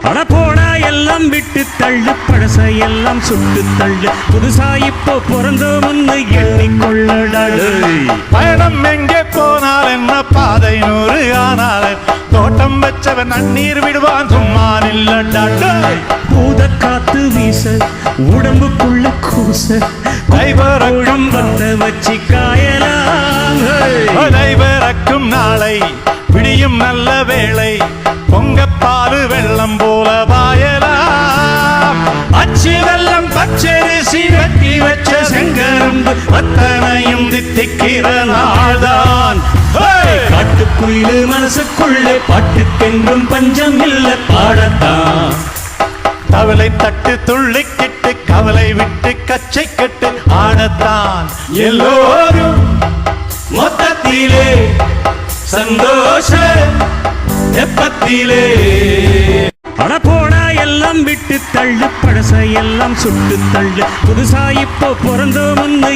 அட போடா எல்லாம் விட்டு தள்ளு, பழச எல்லாம் சுட்டு தள்ளு, புதுசா இப்போ பிறந்தோம்னு எண்ணிக்கொள்ளடாடு. பயணம் எங்கே போனால் என்ன, பாதை 100 ஆனால் தோட்டம் வச்சவன் நன்னீர் விடுவான், சும்மா நில்லடாடு. பூத காத்து வீச உடம்புக்குள்ள கூச, கைவரக்கம் வந்த வச்சு காயலாம். கைவரக்கும் நாளை விடியும் நல்ல வேளை, பொங்கப்பாலு வெள்ளம் போல பாயலாம். அச்சு வெள்ளம் பச்சரிசி வெட்டி வச்ச செங்கரும்பு அத்தனையும் தித்திக்கிற நாள்தான். காட்டுக்குள்ளே மனசுக்குள்ளே பாட்டுக்கென்றும் பஞ்சம் இல்ல பாடத்தான். தவளை தட்டு துள்ளிக்கிட்டு கவலை விட்டு கச்சை கட்டு ஆடத்தான். எல்லோரும் மொத்தத்திலே சந்தோஷ எப்பத்திலே. அட போடா எல்லாம் விட்டு தள்ளு, பழச எல்லாம் சுட்டு தள்ளு, புதுசா இப்போ பிறந்தோம்னு